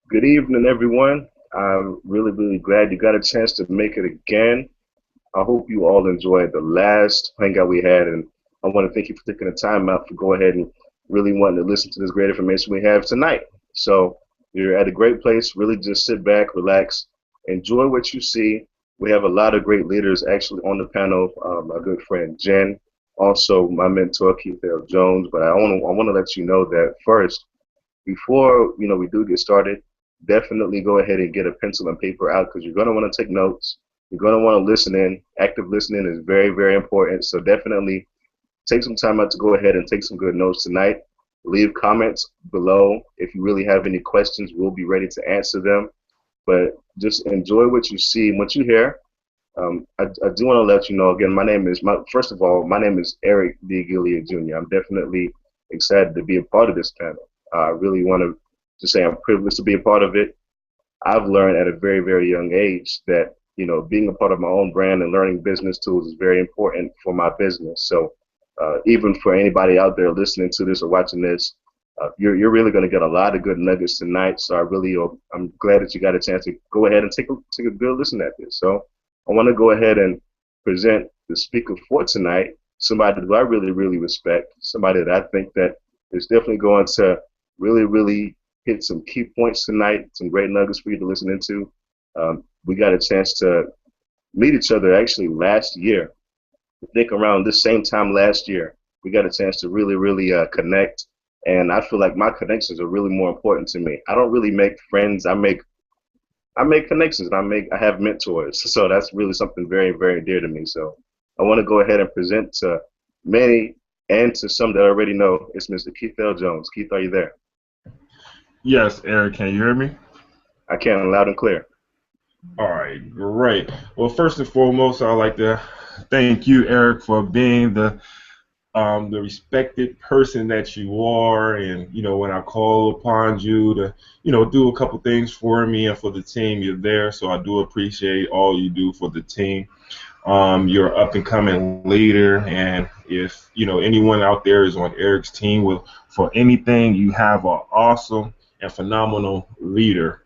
Good evening, everyone. I'm really glad you got a chance to make it again. I hope you all enjoyed the last hangout we had, and I want to thank you for taking the time out to go ahead and really wanting to listen to this great information we have tonight. So you're at a great place. Really just sit back, relax, enjoy what you see. We have a lot of great leaders actually on the panel. My good friend Jen, also my mentor Keith L. Jones. But I want to let you know that first, before we do get started, definitely go ahead and get a pencil and paper out because you're going to want to take notes. You're going to want to listen in. Active listening is very important. So definitely take some time out to go ahead and take some good notes tonight. Leave comments below if you really have any questions. We'll be ready to answer them. But just enjoy what you see and what you hear. I do want to let you know again. First of all, my name is Eric D. Gilliard Jr. I'm definitely excited to be a part of this panel. I really want to say I'm privileged to be a part of it. I've learned at a very young age that being a part of my own brand and learning business tools is very important for my business. So even for anybody out there listening to this or watching this, you're really going to get a lot of good nuggets tonight. So I'm glad that you got a chance to go ahead and take a good listen at this. So I want to go ahead and present the speaker for tonight, somebody that I really respect, somebody that I think that is definitely going to really hit some key points tonight, some great nuggets for you to listen into. We got a chance to meet each other actually last year. I think around this same time last year, we got a chance to really connect. And I feel like my connections are really more important to me. I don't really make friends. I make connections, and I have mentors. So that's really something very dear to me. So I want to go ahead and present to many and to some that already know. It's Mr. Keith L. Jones. Keith, are you there? Yes, Eric, can you hear me? I can, loud and clear. All right, great. Well, first and foremost, I'd like to thank you, Eric, for being the respected person that you are, and when I call upon you to do a couple things for me and for the team, you're there. So I do appreciate all you do for the team. You're an up and coming leader, and if anyone out there is on Eric's team with for anything, you have an awesome and phenomenal leader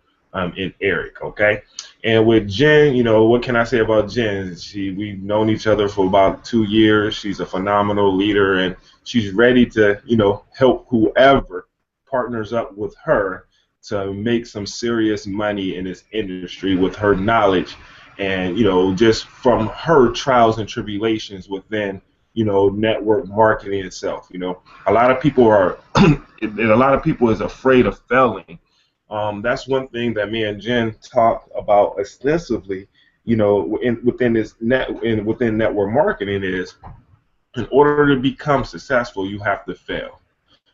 in Eric. Okay, and with Jen, what can I say about Jen? We've known each other for about 2 years. She's a phenomenal leader, and she's ready to help whoever partners up with her to make some serious money in this industry with her knowledge and just from her trials and tribulations within network marketing itself. A lot of people are and a lot of people is afraid of failing. That's one thing that me and Jen talk about extensively, within network marketing is in order to become successful, you have to fail.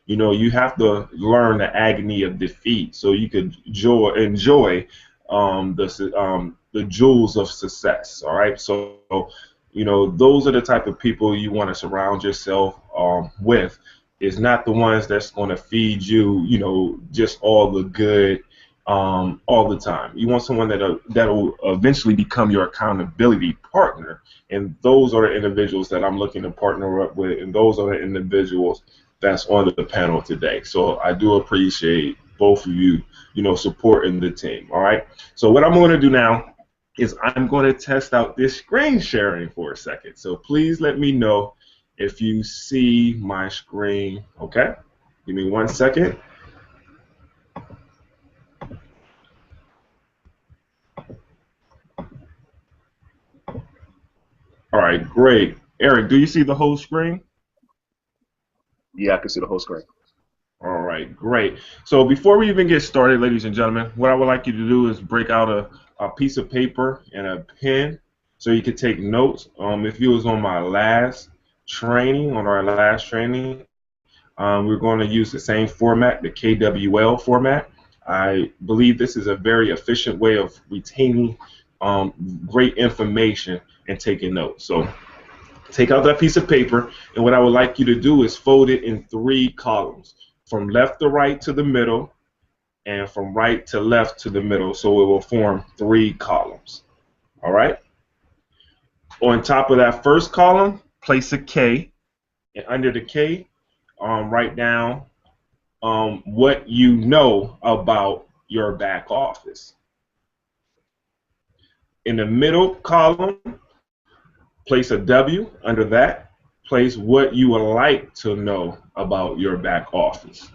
You have to learn the agony of defeat so you could enjoy the jewels of success. All right, so those are the type of people you want to surround yourself with. Is not the ones that's going to feed you, just all the good all the time. You want someone that'll eventually become your accountability partner, and those are the individuals that I'm looking to partner up with, and those are the individuals that's on the panel today. So I do appreciate both of you, supporting the team. All right. So what I'm going to do now is I'm going to test out this screen sharing for a second. So please let me know if you see my screen. Okay. Give me 1 second. All right, great. Eric, do you see the whole screen? Yeah, I can see the whole screen. All right, great. So before we even get started, ladies and gentlemen, what I would like you to do is break out a piece of paper and a pen so you can take notes. If you was on my last training, on our last training, we're going to use the same format, the KWL format. I believe this is a very efficient way of retaining great information and taking notes. So take out that piece of paper, and what I would like you to do is fold it in 3 columns, from left to right to the middle, and from right to left to the middle, so it will form 3 columns. All right? On top of that first column, place a K, and under the K, write down what you know about your back office. In the middle column, place a W. Under that, place what you would like to know about your back office.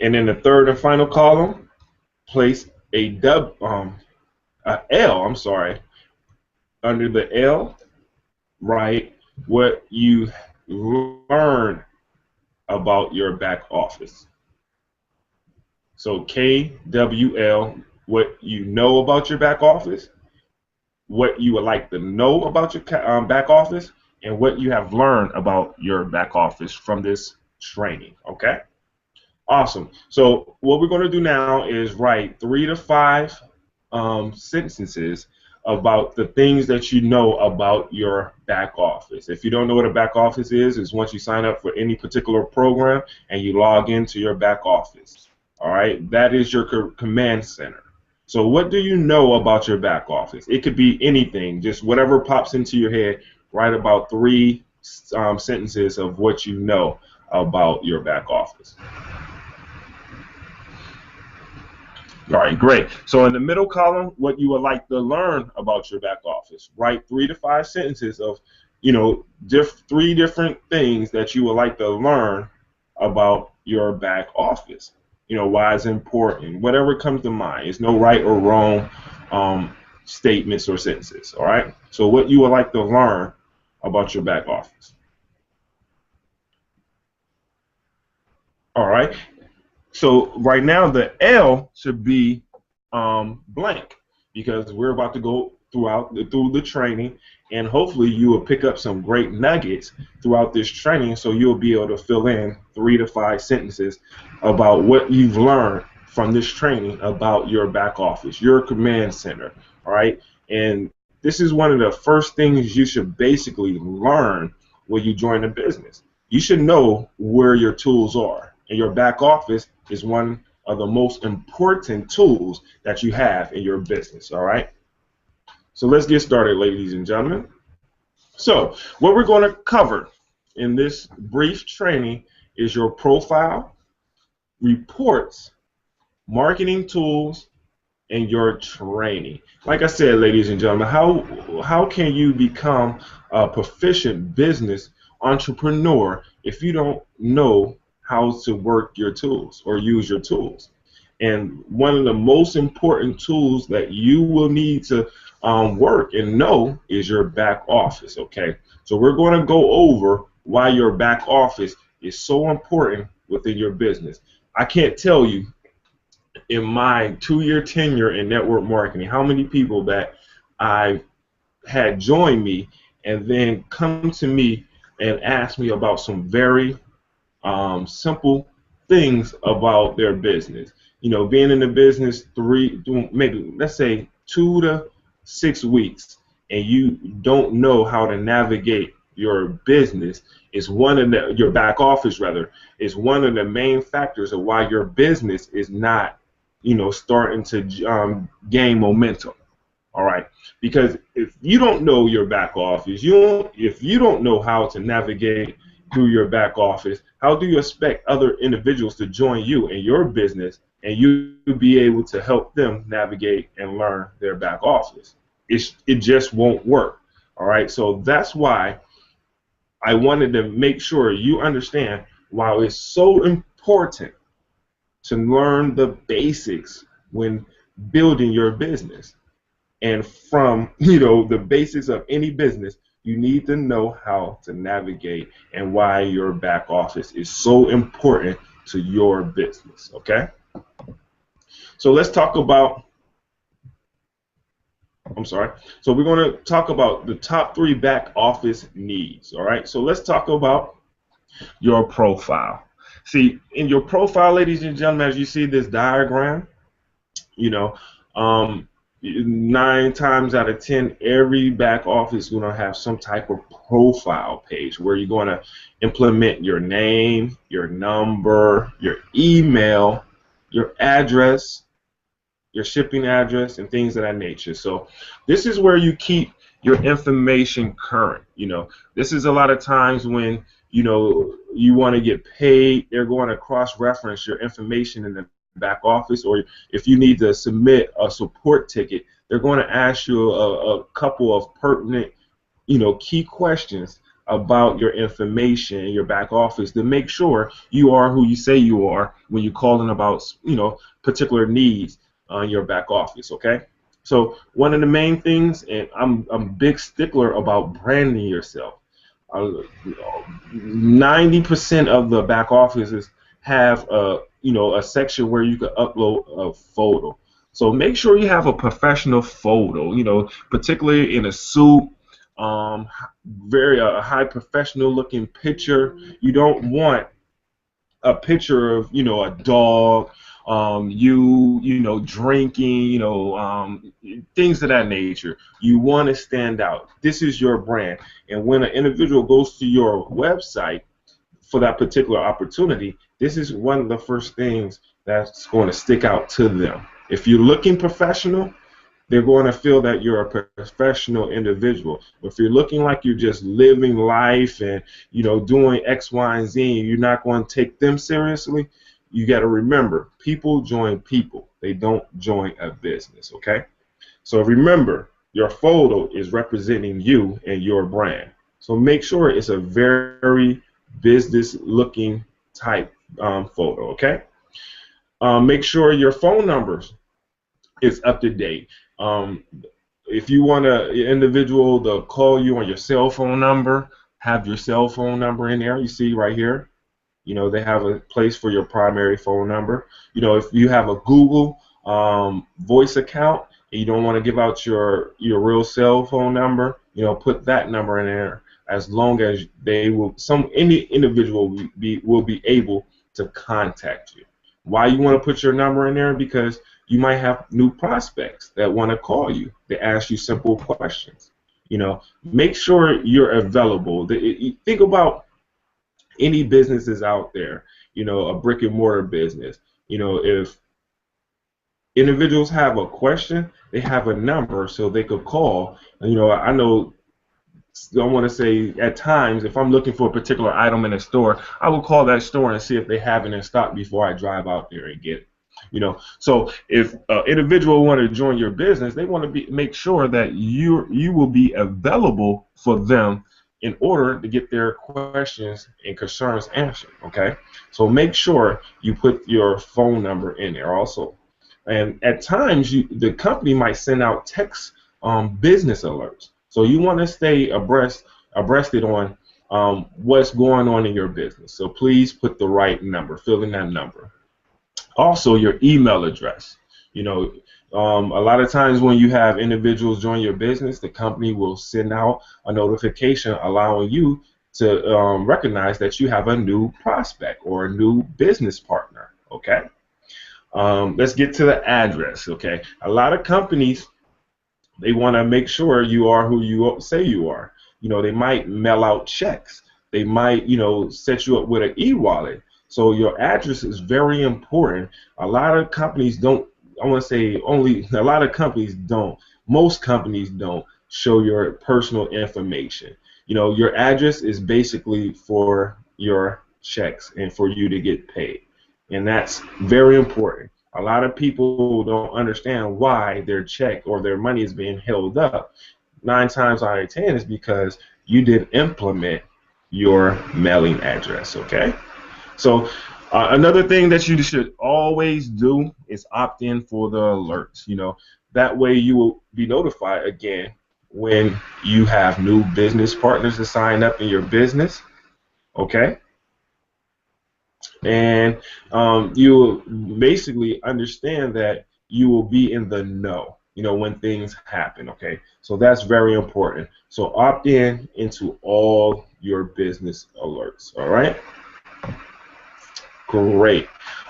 And in the third and final column, place a L, I'm sorry. Under the L, write what you learned about your back office. So KWL, what you know about your back office, what you would like to know about your back office, and what you have learned about your back office from this training. Okay? Awesome. So what we're going to do now is write 3 to 5 sentences about the things that you know about your back office. If you don't know what a back office is, it's once you sign up for any particular program and you log into your back office. All right, that is your command center. So what do you know about your back office? It could be anything, just whatever pops into your head. Write about 3 sentences of what you know about your back office. All right, great. So in the middle column, what you would like to learn about your back office. Write 3 to 5 sentences of, 3 different things that you would like to learn about your back office. Why it's important. Whatever comes to mind. It's no right or wrong statements or sentences. All right. So what you would like to learn about your back office. All right. So right now the L should be blank because we're about to go through the training, and hopefully you will pick up some great nuggets throughout this training, so you'll be able to fill in 3 to 5 sentences about what you've learned from this training about your back office, your command center. All right, and this is one of the first things you should basically learn when you join a business. You should know where your tools are. And your back office is one of the most important tools that you have in your business, all right? So let's get started, ladies and gentlemen. So what we're going to cover in this brief training is your profile, reports, marketing tools, and your training. Like I said, ladies and gentlemen, how can you become a proficient business entrepreneur if you don't know how to work your tools or use your tools? And one of the most important tools that you will need to work and know is your back office. Okay, so we're going to go over why your back office is so important within your business. I can't tell you in my 2-year tenure in network marketing how many people that I've had join me and then come to me and ask me about some very simple things about their business. Being in the business maybe let's say 2 to 6 weeks, and you don't know how to navigate your business is your back office rather is one of the main factors of why your business is not starting to gain momentum. All right, because if you don't know your back office, if you don't know how to navigate through your back office, how do you expect other individuals to join you in your business and you be able to help them navigate and learn their back office? It just won't work. All right, so that's why I wanted to make sure you understand why it's so important to learn the basics when building your business. And from the basics of any business, you need to know how to navigate and why your back office is so important to your business. Okay, so let's talk about so we're going to talk about the top 3 back office needs. All right, so let's talk about your profile. See, in your profile, ladies and gentlemen, as you see this diagram, 9 times out of 10, every back office is going to have some type of profile page where you're going to implement your name, your number, your email, your address, your shipping address, and things of that nature. So this is where you keep your information current. This is a lot of times when you want to get paid, they're going to cross-reference your information in the back office, or if you need to submit a support ticket, they're going to ask you a couple of pertinent, key questions about your information in your back office to make sure you are who you say you are when you're calling about, particular needs on your back office. Okay. So one of the main things, and I'm a big stickler about branding yourself. 90% of the back offices have a section where you can upload a photo. So make sure you have a professional photo, particularly in a suit, very high professional looking picture. You don't want a picture of a dog, drinking, things of that nature. You want to stand out. This is your brand, and when an individual goes to your website for that particular opportunity, this is one of the first things that's going to stick out to them. If you're looking professional, they're going to feel that you're a professional individual. If you're looking like you're just living life and doing X, Y, and Z, and you're not going to take them seriously, you got to remember, people join people. They don't join a business. Okay? So remember, your photo is representing you and your brand. So make sure it's a very business-looking type photo. Okay? Make sure your phone numbers is up to date. If you want an individual to call you on your cell phone number, have your cell phone number in there. You see right here. They have a place for your primary phone number. If you have a Google voice account and you don't want to give out your real cell phone number, put that number in there. As long as any individual will be able to contact you. Why you want to put your number in there? Because you might have new prospects that want to call you. They ask you simple questions. Make sure you're available. Think about any businesses out there, a brick and mortar business. If individuals have a question, they have a number so they could call. I know, I want to say at times, if I'm looking for a particular item in a store, I will call that store and see if they have it in stock before I drive out there and get it. So if an individual want to join your business, they want to make sure that you will be available for them in order to get their questions and concerns answered. Okay, so make sure you put your phone number in there also. And at times, the company might send out text business alerts, so you want to stay abreasted on what's going on in your business. So please put the right number, fill in that number. Also, your email address. A lot of times when you have individuals join your business, the company will send out a notification allowing you to recognize that you have a new prospect or a new business partner. Okay. Let's get to the address. Okay. A lot of companies, they want to make sure you are who you say you are. They might mail out checks. They might, set you up with an e-wallet. So your address is very important. A lot of companies don't, I want to say only, a lot of companies don't, most companies don't show your personal information. Your address is basically for your checks and for you to get paid. And that's very important. A lot of people don't understand why their check or their money is being held up. 9 times out of 10 is because you didn't implement your mailing address. Okay. So another thing that you should always do is opt in for the alerts. That way you will be notified again when you have new business partners to sign up in your business. Okay. And you will basically understand that you will be in the know, when things happen. Okay. So that's very important. So opt in into all your business alerts. All right. Great.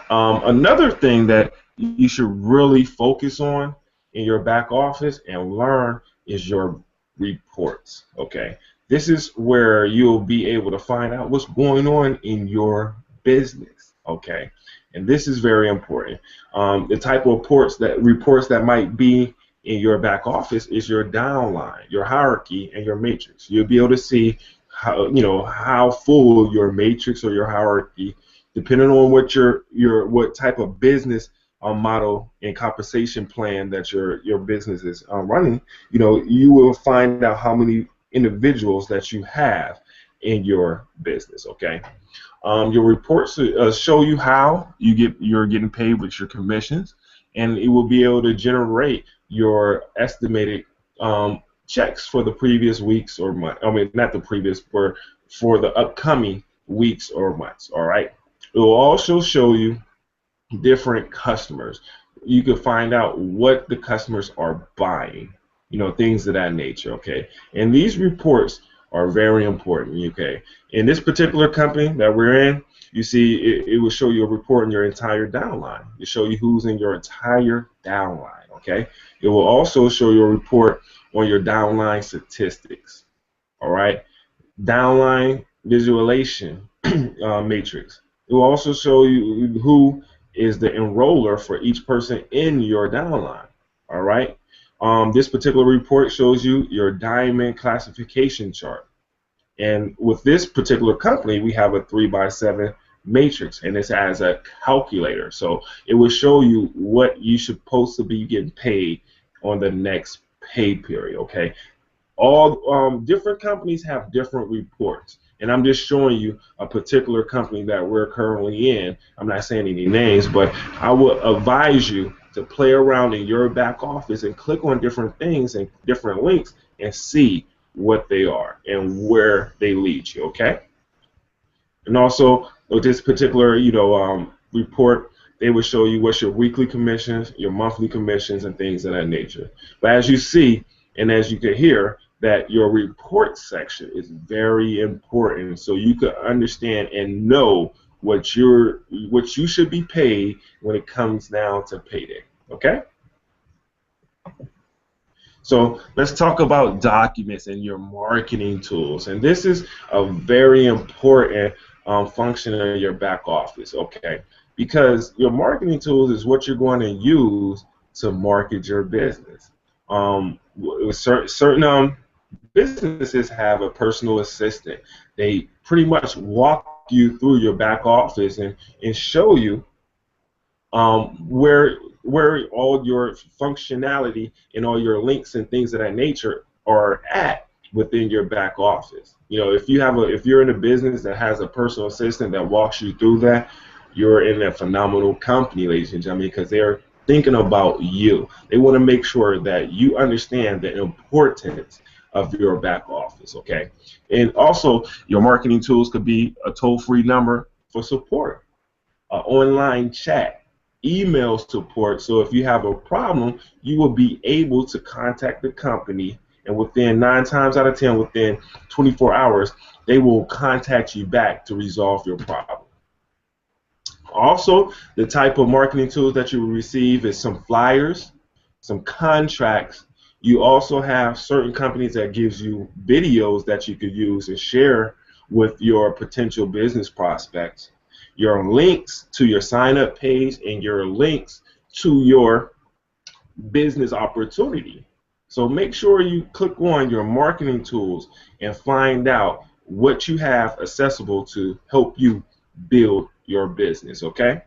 Another thing that you should really focus on in your back office and learn is your reports. Okay. This is where you'll be able to find out what's going on in your business. Okay. And this is very important. The type of reports that might be in your back office is your downline, your hierarchy, and your matrix. You'll be able to see how full your matrix or your hierarchy depending on what type of business model and compensation plan that your business is running, you will find out how many individuals that you have in your business. Okay. Your reports show you how you're getting paid with your commissions, and it will be able to generate your estimated checks for the previous weeks or month. I mean, not the previous, for the upcoming weeks or months. All right. It will also show you different customers. You can find out what the customers are buying, things of that nature. Okay. And these reports are very important. Okay. In this particular company that we're in, you see it will show you a report on your entire downline. It show you who's in your entire downline. Okay. It will also show you a report on your downline statistics. All right. Downline visualization matrix. It will also show you who is the enroller for each person in your downline. All right. This particular report shows you your diamond classification chart. And with this particular company, we have a 3x7 matrix, and it's as a calculator. So it will show you what you should supposed to be getting paid on the next pay period. Okay. All different companies have different reports, and I'm just showing you a particular company that we're currently in. I'm not saying any names, but I would advise you to play around in your back office and click on different things and different links and see what they are and where they lead you. Okay. And also with this particular report, they will show you what's your weekly commissions, your monthly commissions, and things of that nature. But as you see, and as you can hear, that your report section is very important, so you can understand and know what you should be paid when it comes down to payday. Okay. So let's talk about documents and your marketing tools, and this is a very important function of your back office. Okay, because your marketing tools is what you're going to use to market your business. Certain businesses have a personal assistant. They pretty much walk you through your back office and show you where all your functionality and all your links and things of that nature are at within your back office. If you're in a business that has a personal assistant that walks you through that, you're in a phenomenal company, ladies and gentlemen, because they're thinking about you. They want to make sure that you understand the importance of your back office. Okay, and also your marketing tools could be a toll-free number for support, online chat, email support. So if you have a problem, you will be able to contact the company, and within 9 times out of 10, within 24 hours, they will contact you back to resolve your problem. Also, the type of marketing tools that you will receive is some flyers, some contracts. You also have certain companies that gives you videos that you could use and share with your potential business prospects, your links to your sign-up page, and your links to your business opportunity. So make sure you click on your marketing tools and find out what you have accessible to help you build your business. Okay.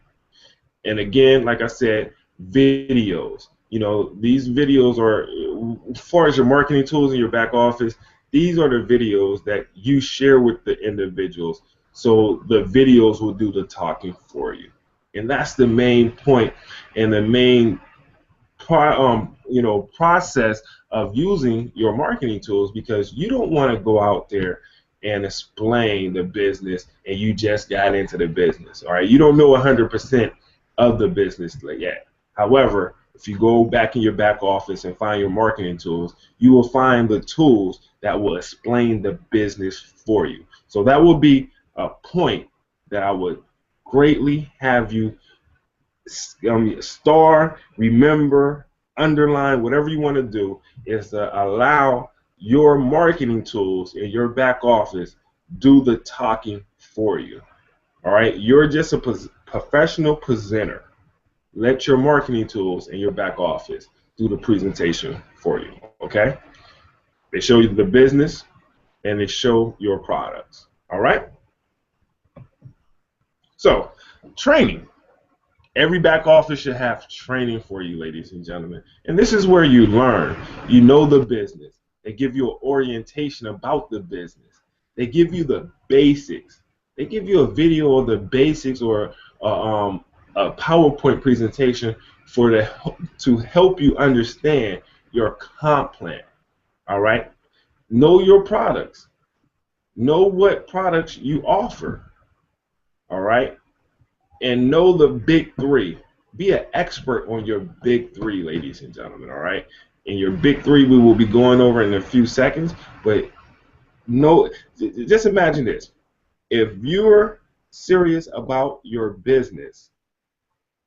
And again, like I said, videos. These videos are, as far as your marketing tools in your back office, these are the videos that you share with the individuals. So the videos will do the talking for you. And that's the main point and the main process of using your marketing tools, because you don't want to go out there and explain the business and you just got into the business. All right, you don't know 100% of the business yet. However, if you go back in your back office and find your marketing tools, you will find the tools that will explain the business for you. So that will be a point that I would greatly have you star, remember, underline, whatever you want to do, is to allow your marketing tools in your back office do the talking for you. All right, you're just a professional presenter. Let your marketing tools in your back office do the presentation for you. Okay, they show you the business and they show your products. All right. So Training. Every back office should have training for you, ladies and gentlemen. And this is where you learn. You know the business. They give you an orientation about the business. They give you the basics. They give you a video of the basics or a PowerPoint presentation to help you understand your comp plan. All right. Know your products. Know what products you offer. All right. And know the big three. Be an expert on your big three, ladies and gentlemen, all right? And your big three we will be going over in a few seconds, but just imagine this. If you're serious about your business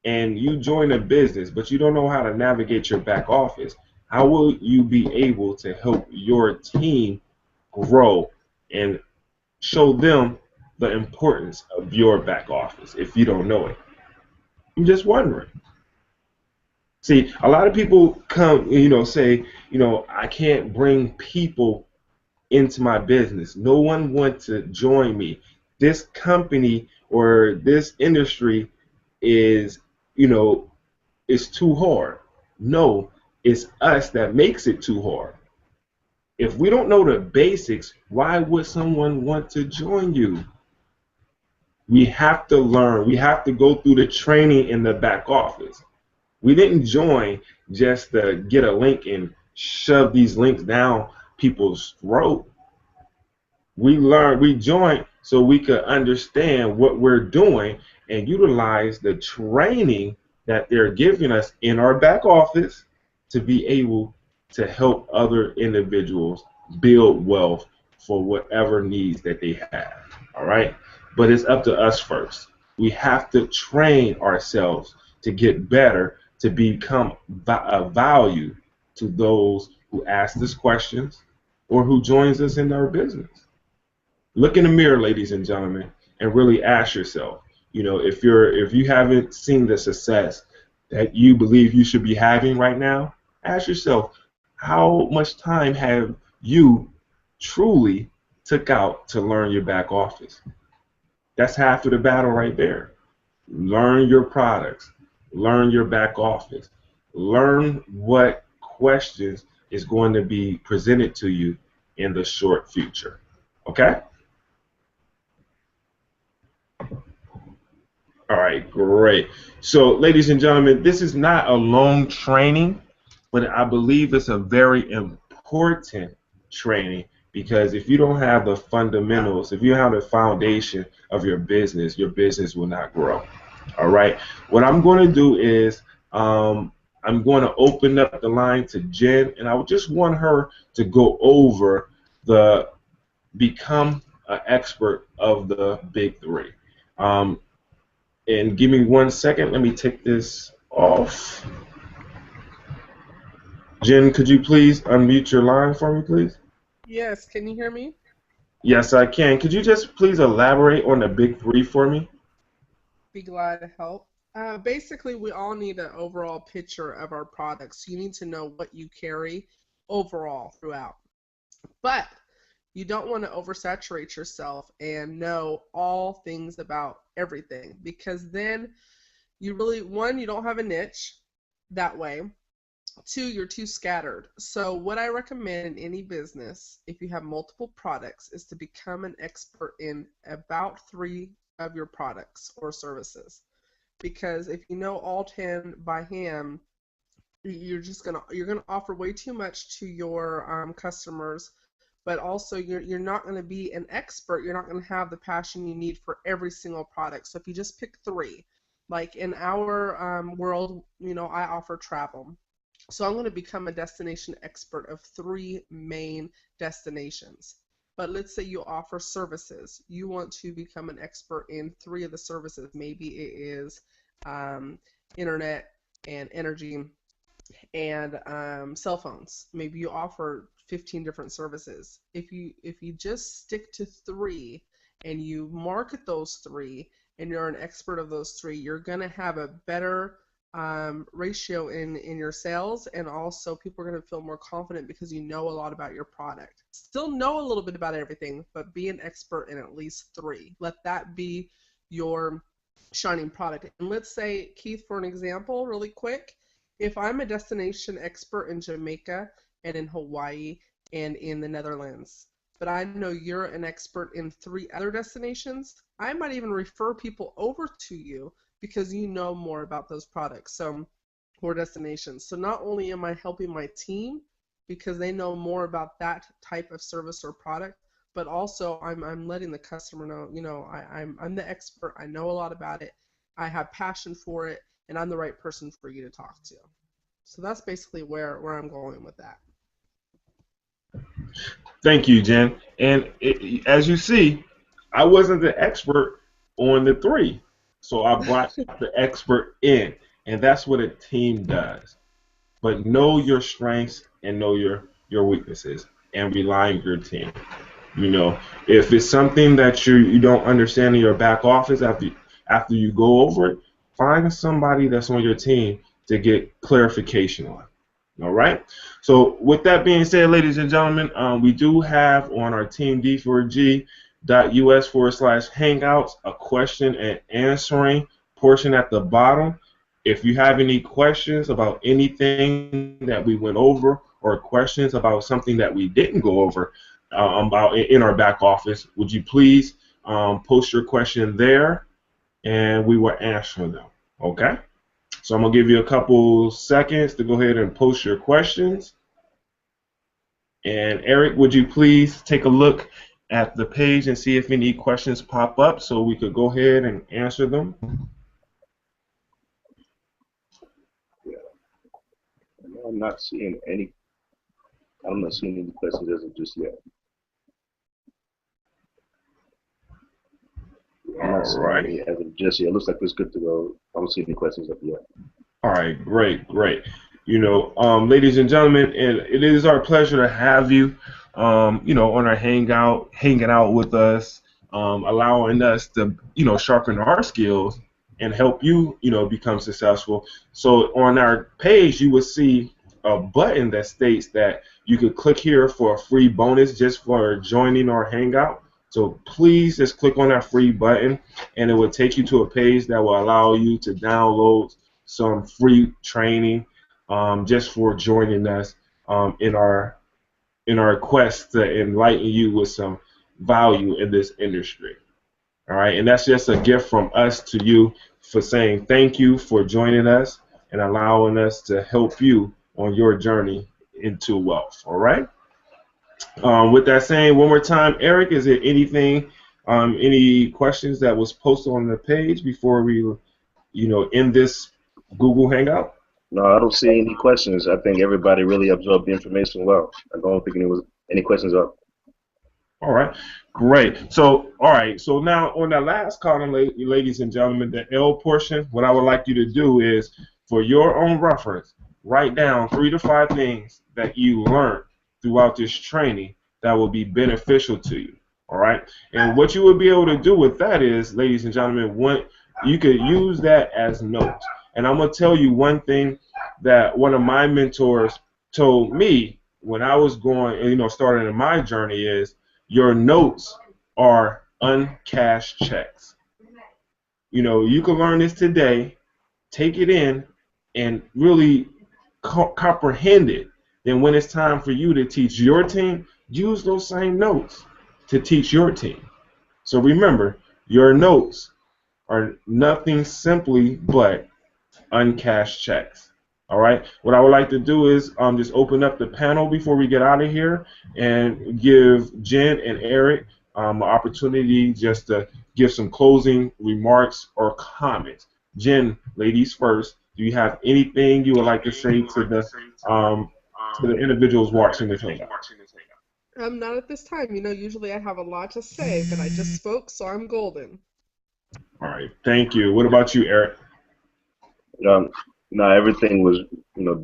and you join a business, but you don't know how to navigate your back office, how will you be able to help your team grow and show them the importance of your back office if you don't know it? I'm just wondering. See, a lot of people come, say, I can't bring people into my business. No one wants to join me. This company or this industry is, is too hard. No, it's us that makes it too hard. If we don't know the basics, why would someone want to join you? We have to learn. We have to go through the training in the back office. We didn't join just to get a link and shove these links down people's throat. We joined so we could understand what we're doing and utilize the training that they're giving us in our back office to be able to help other individuals build wealth for whatever needs that they have. All right? But it's up to us first. We have to train ourselves to get better, to become a value to those who ask us questions or who joins us in our business. Look in the mirror, ladies and gentlemen, and really ask yourself, if you haven't seen the success that you believe you should be having right now, ask yourself, how much time have you truly took out to learn your back office? That's half of the battle right there. Learn your products. Learn your back office. Learn what questions is going to be presented to you in the short future. Okay? All right, great. So, ladies and gentlemen, this is not a long training, but I believe it's a very important training because if you don't have the fundamentals, if you have the foundation of your business will not grow. All right. What I'm going to do is I'm going to open up the line to Jen, and I would just want her to go over the become an expert of the big three. And give me 1 second. Let me take this off. Jen, could you please unmute your line for me, please? Yes, can you hear me? Yes, I can. Could you just please elaborate on the big three for me? Be glad to help. Basically, we all need an overall picture of our products. You need to know what you carry overall throughout. But you don't want to oversaturate yourself and know all things about everything because then you really, one, you don't have a niche that way. Two, you're too scattered. So what I recommend in any business, if you have multiple products, is to become an expert in about 3 of your products or services. Because if you know all 10 by hand, you're gonna offer way too much to your customers, but also you're not going to be an expert. You're not going to have the passion you need for every single product. So if you just pick 3, like in our world, I offer travel. So I'm going to become a destination expert of 3 main destinations. But let's say you offer services. You want to become an expert in 3 of the services. Maybe it is internet and energy and cell phones. Maybe you offer 15 different services. If you just stick to 3 and you market those 3 and you're an expert of those 3, you're gonna have a better ratio in your sales, and also people are going to feel more confident because you know a lot about your product. Still know a little bit about everything, but be an expert in at least 3. Let that be your shining product. And let's say, Keith, for an example, really quick, if I'm a destination expert in Jamaica and in Hawaii and in the Netherlands, but I know you're an expert in 3 other destinations, I might even refer people over to you because you know more about those products. So, or destinations. So not only am I helping my team because they know more about that type of service or product, but also I'm letting the customer know, I'm the expert, I know a lot about it, I have passion for it, and I'm the right person for you to talk to. So that's basically where I'm going with that. Thank you, Jen. And as you see, I wasn't the expert on the 3, so I brought the expert in, and that's what a team does. But know your strengths and know your weaknesses, and rely on your team. If it's something that you don't understand in your back office after you go over it, find somebody that's on your team to get clarification on. All right. So with that being said, ladies and gentlemen, we do have on our Team D4G.us/hangouts a question and answering portion at the bottom. If you have any questions about anything that we went over or questions about something that we didn't go over about in our back office, would you please post your question there, and we will answer them. Okay? So I'm going to give you a couple seconds to go ahead and post your questions. And Eric, would you please take a look at the page and see if any questions pop up so we could go ahead and answer them? I'm not seeing any. I'm not seeing any questions as of just yet. I'm not seeing any as of just yet. It looks like it's good to go. I don't see any questions up yet. All right, great. Ladies and gentlemen, and it is our pleasure to have you, on our hanging out with us, allowing us to, sharpen our skills and help you, become successful. So on our page, you will see a button that states that you could click here for a free bonus just for joining our hangout. So please just click on that free button, and it will take you to a page that will allow you to download some free training just for joining us in our quest to enlighten you with some value in this industry. All right, and that's just a gift from us to you for saying thank you for joining us and allowing us to help you on your journey into wealth. All right. With that saying, one more time, Eric, is there anything, any questions that was posted on the page before we, end this Google Hangout? No, I don't see any questions. I think everybody really absorbed the information well. I don't think any questions up. All right, great. So now on that last column, ladies and gentlemen, the L portion, what I would like you to do is, for your own reference, write down 3 to 5 things that you learned throughout this training that will be beneficial to you. All right, and what you will be able to do with that is, ladies and gentlemen, you could use that as notes. And I'm going to tell you one thing that one of my mentors told me when I was going, starting in my journey is, your notes are uncashed checks. You can learn this today, take it in, and really comprehend it. Then when it's time for you to teach your team, use those same notes to teach your team. So remember, your notes are nothing simply but uncashed checks. All right. What I would like to do is just open up the panel before we get out of here and give Jen and Eric an opportunity just to give some closing remarks or comments. Jen, ladies first. Do you have anything you would like to say to the individuals watching this hangout? Not at this time. Usually I have a lot to say, but I just spoke, so I'm golden. All right. Thank you. What about you, Eric? No, everything was,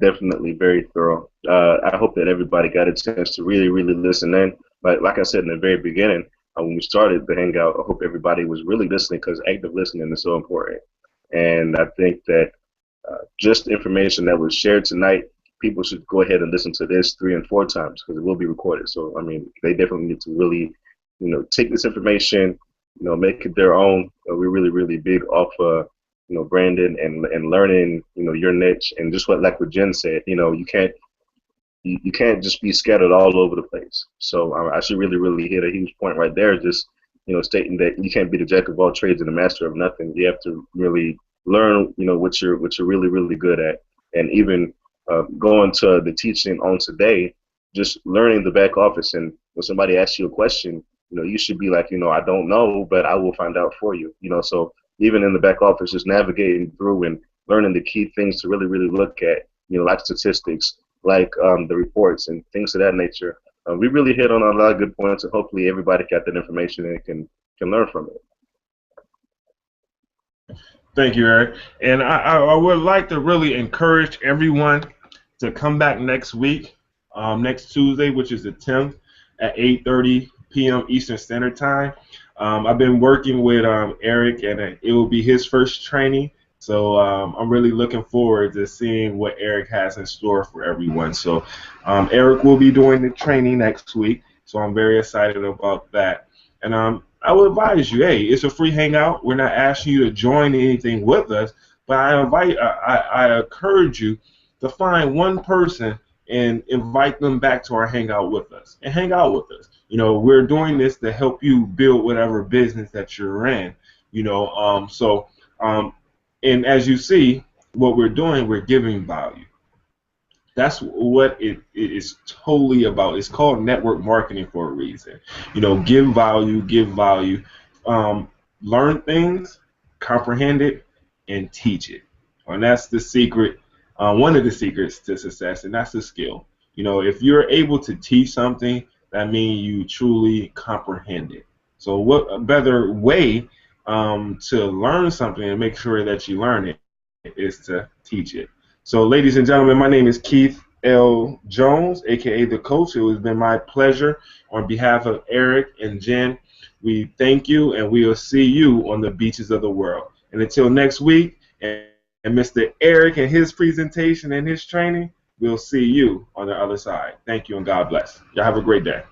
definitely very thorough. I hope that everybody got a chance to really, really listen in. But like I said in the very beginning, when we started the hangout, I hope everybody was really listening because active listening is so important. And I think that just the information that was shared tonight, people should go ahead and listen to this 3 and 4 times because it will be recorded. So, they definitely need to really, take this information, make it their own. We're really, really big off, branding and learning, your niche, and just what Jen said, you can't just be scattered all over the place. So I should really, really hit a huge point right there, just stating that you can't be the jack of all trades and the master of nothing. You have to really learn, what you're really, really good at, and even going to the teaching on today, just learning the back office. And when somebody asks you a question, you should be like, I don't know, but I will find out for you. So even in the back office, just navigating through and learning the key things to really, really look at, like statistics, like the reports and things of that nature. We really hit on a lot of good points, and hopefully everybody got that information and can learn from it. Thank you, Eric. And I would like to really encourage everyone to come back next week, next Tuesday, which is the 10th, at 8:30 p.m. Eastern Standard Time. I've been working with Eric, and it will be his first training. So I'm really looking forward to seeing what Eric has in store for everyone. So Eric will be doing the training next week, so I'm very excited about that. And I would advise you, hey, it's a free hangout. We're not asking you to join anything with us, but I encourage you to find one person and invite them back to our hangout with us and hang out with us. We're doing this to help you build whatever business that you're in. And as you see, what we're doing, we're giving value. That's what it is totally about. It's called network marketing for a reason. Give value, learn things, comprehend it, and teach it. And that's the secret, one of the secrets to success, and that's the skill. If you're able to teach something, that means you truly comprehend it. So what a better way to learn something and make sure that you learn it is to teach it. So, ladies and gentlemen, my name is Keith L. Jones, aka The Coach. It has been my pleasure. On behalf of Eric and Jen, we thank you, and we will see you on the beaches of the world. And until next week, and Mr. Eric and his presentation and his training, we'll see you on the other side. Thank you, and God bless. Y'all have a great day.